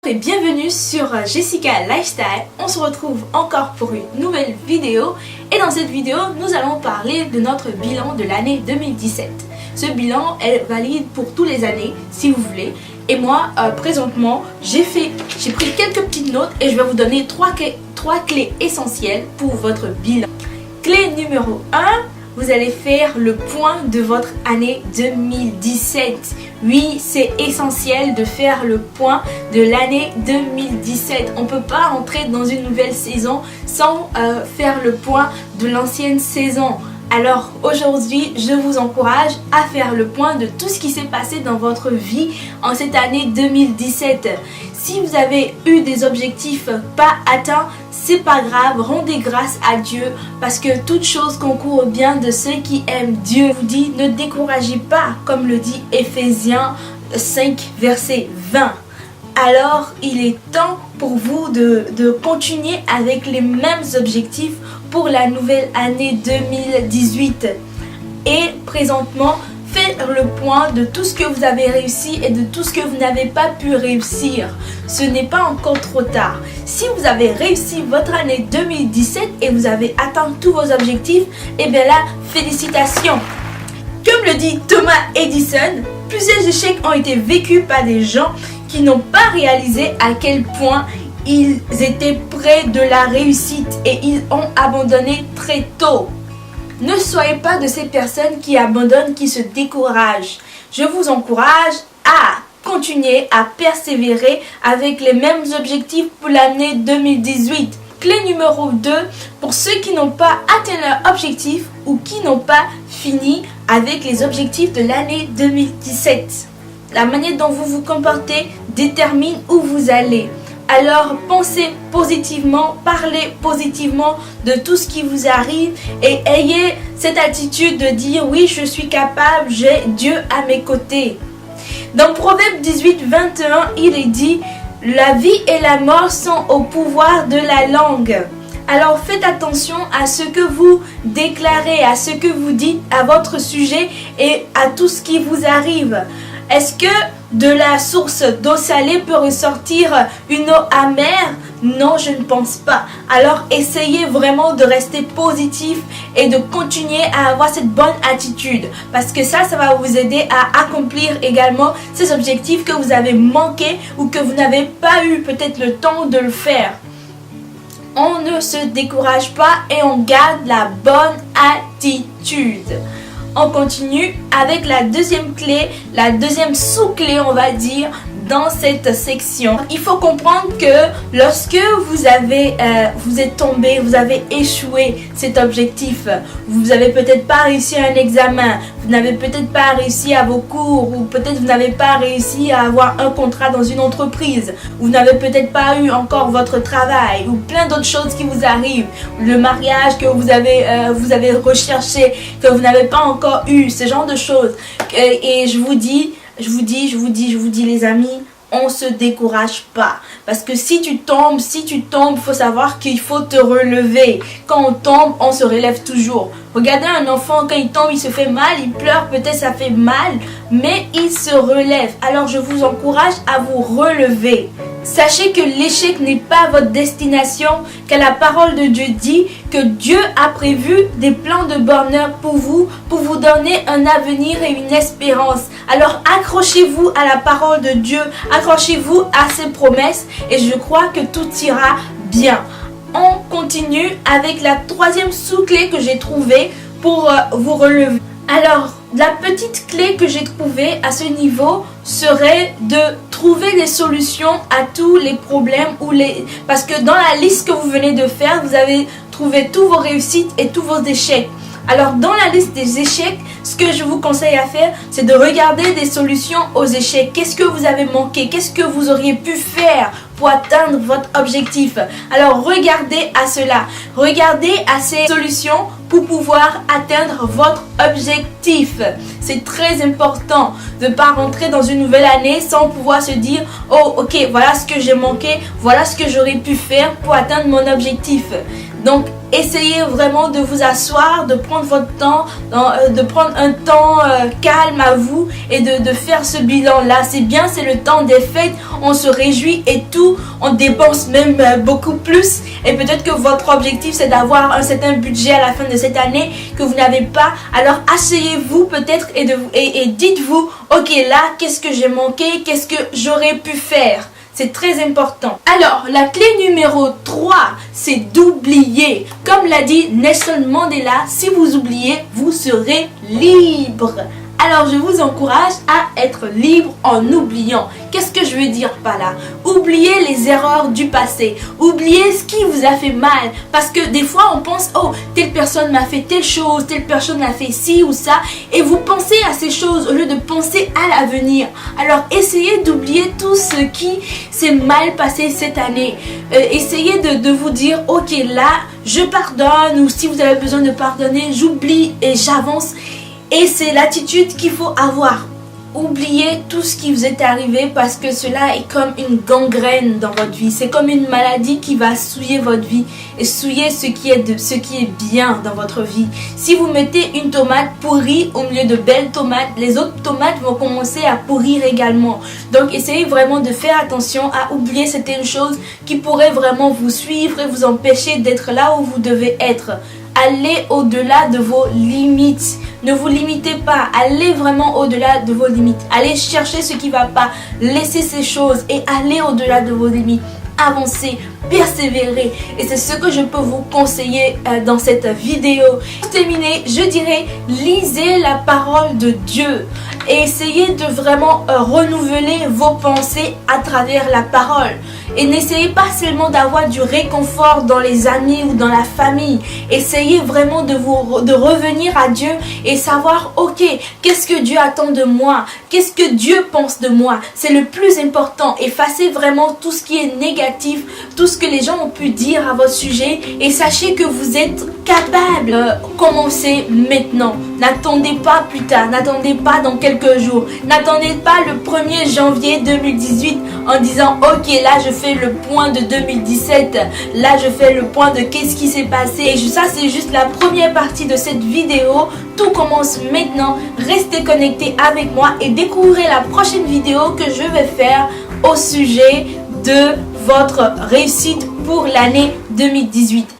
Et bienvenue sur Jessica Lifestyle. On se retrouve encore pour une nouvelle vidéo et dans cette vidéo nous allons parler de notre bilan de l'année 2017. Ce bilan est valide pour toutes les années si vous voulez, et moi présentement j'ai pris quelques petites notes et je vais vous donner trois clés essentielles pour votre bilan. Clé numéro 1, vous allez faire le point de votre année 2017. Oui, c'est essentiel de faire le point de l'année 2017. On ne peut pas entrer dans une nouvelle saison sans faire le point de l'ancienne saison. Alors aujourd'hui, je vous encourage à faire le point de tout ce qui s'est passé dans votre vie en cette année 2017. Si vous avez eu des objectifs pas atteints, c'est pas grave, rendez grâce à Dieu parce que toute chose concourt au bien de ceux qui aiment Dieu. Vous dit, ne découragez pas, comme le dit Ephésiens 5 verset 20. Alors il est temps pour vous de continuer avec les mêmes objectifs pour la nouvelle année 2018. Et présentement, faire le point de tout ce que vous avez réussi et de tout ce que vous n'avez pas pu réussir. Ce n'est pas encore trop tard. Si vous avez réussi votre année 2017 et vous avez atteint tous vos objectifs, et bien là, félicitations. Comme le dit Thomas Edison, plusieurs échecs ont été vécus par des gens qui n'ont pas réalisé à quel point ils étaient près de la réussite et ils ont abandonné très tôt. Ne soyez pas de ces personnes qui abandonnent, qui se découragent. Je vous encourage à continuer à persévérer avec les mêmes objectifs pour l'année 2018. Clé numéro 2, pour ceux qui n'ont pas atteint leur objectif ou qui n'ont pas fini avec les objectifs de l'année 2017. La manière dont vous vous comportez détermine où vous allez. Alors pensez positivement, parlez positivement de tout ce qui vous arrive et ayez cette attitude de dire oui, je suis capable, j'ai Dieu à mes côtés. Dans Proverbe 18, 21, il est dit la vie et la mort sont au pouvoir de la langue. Alors faites attention à ce que vous déclarez, à ce que vous dites à votre sujet et à tout ce qui vous arrive. Est-ce que de la source d'eau salée peut ressortir une eau amère? Non, je ne pense pas. Alors essayez vraiment de rester positif et de continuer à avoir cette bonne attitude. Parce que ça va vous aider à accomplir également ces objectifs que vous avez manqués ou que vous n'avez pas eu peut-être le temps de le faire. On ne se décourage pas et on garde la bonne attitude. On continue avec la deuxième clé, la deuxième sous-clé, on va dire, dans cette section. Il faut comprendre que lorsque vous êtes tombé, vous avez échoué cet objectif, vous n'avez peut-être pas réussi à un examen, vous n'avez peut-être pas réussi à vos cours, ou peut-être vous n'avez pas réussi à avoir un contrat dans une entreprise, vous n'avez peut-être pas eu encore votre travail, ou plein d'autres choses qui vous arrivent, le mariage que vous avez recherché, que vous n'avez pas encore eu, ce genre de choses. Et je vous dis les amis, on se décourage pas. Parce que si tu tombes, il faut savoir qu'il faut te relever. Quand on tombe, on se relève toujours. Regardez un enfant, quand il tombe, il se fait mal, il pleure, peut-être ça fait mal, mais il se relève. Alors je vous encourage à vous relever. Sachez que l'échec n'est pas votre destination, car la parole de Dieu dit que Dieu a prévu des plans de bonheur pour vous donner un avenir et une espérance. Alors accrochez-vous à la parole de Dieu, accrochez-vous à ses promesses et je crois que tout ira bien. On continue avec la troisième sous-clé que j'ai trouvée pour vous relever. Alors, la petite clé que j'ai trouvée à ce niveau serait de trouver des solutions à tous les problèmes parce que dans la liste que vous venez de faire, vous avez trouvé tous vos réussites et tous vos échecs. Alors dans la liste des échecs, ce que je vous conseille à faire, c'est de regarder des solutions aux échecs. Qu'est-ce que vous avez manqué? Qu'est-ce que vous auriez pu faire pour atteindre votre objectif? Alors regardez à cela. Regardez à ces solutions pour pouvoir atteindre votre objectif. C'est très important de ne pas rentrer dans une nouvelle année sans pouvoir se dire « Oh, ok, voilà ce que j'ai manqué, voilà ce que j'aurais pu faire pour atteindre mon objectif. » Donc, essayez vraiment de vous asseoir, de prendre votre temps, de prendre un temps calme à vous et de faire ce bilan-là. C'est bien, c'est le temps des fêtes, on se réjouit et tout, on dépense même beaucoup plus. Et peut-être que votre objectif, c'est d'avoir un certain budget à la fin de cette année que vous n'avez pas. Alors asseyez-vous peut-être et dites-vous, ok là, qu'est-ce que j'ai manqué, qu'est-ce que j'aurais pu faire? C'est très important. Alors, la clé numéro 3, c'est d'oublier. Comme l'a dit Nelson Mandela, si vous oubliez, vous serez libre. Alors, je vous encourage à être libre en oubliant. Qu'est-ce que je veux dire par là? Oubliez les erreurs du passé. Oubliez ce qui vous a fait mal. Parce que des fois, on pense, oh, telle personne m'a fait telle chose, telle personne m'a fait ci ou ça. Et vous pensez à ces choses au lieu de penser à l'avenir. Alors, essayez d'oublier tout ce qui s'est mal passé cette année. Essayez de vous dire, ok, là, je pardonne. Ou si vous avez besoin de pardonner, j'oublie et j'avance. Et c'est l'attitude qu'il faut avoir. Oubliez tout ce qui vous est arrivé parce que cela est comme une gangrène dans votre vie. C'est comme une maladie qui va souiller votre vie et souiller ce qui est bien dans votre vie. Si vous mettez une tomate pourrie au milieu de belles tomates, les autres tomates vont commencer à pourrir également. Donc essayez vraiment de faire attention à oublier certaines choses qui pourraient vraiment vous suivre et vous empêcher d'être là où vous devez être. Allez au-delà de vos limites. Ne vous limitez pas. Allez vraiment au-delà de vos limites. Allez chercher ce qui ne va pas. Laissez ces choses et allez au-delà de vos limites. Avancez, persévérez. Et c'est ce que je peux vous conseiller dans cette vidéo. Pour terminer, je dirais, lisez la parole de Dieu. Et essayez de vraiment renouveler vos pensées à travers la parole. Et n'essayez pas seulement d'avoir du réconfort dans les amis ou dans la famille. Essayez vraiment de revenir à Dieu et savoir, ok, qu'est-ce que Dieu attend de moi? Qu'est-ce que Dieu pense de moi? C'est le plus important. Effacez vraiment tout ce qui est négatif, tout ce que les gens ont pu dire à votre sujet et sachez que vous êtes capable. Commencez maintenant. N'attendez pas plus tard. N'attendez pas dans quelques jours. N'attendez pas le 1er janvier 2018 en disant, ok, là je fais le point de 2017. Là je fais le point de qu'est-ce qui s'est passé. Et ça c'est juste la première partie de cette vidéo. Tout commence maintenant. Restez connectés avec moi et découvrez la prochaine vidéo que je vais faire au sujet de votre réussite pour l'année 2018.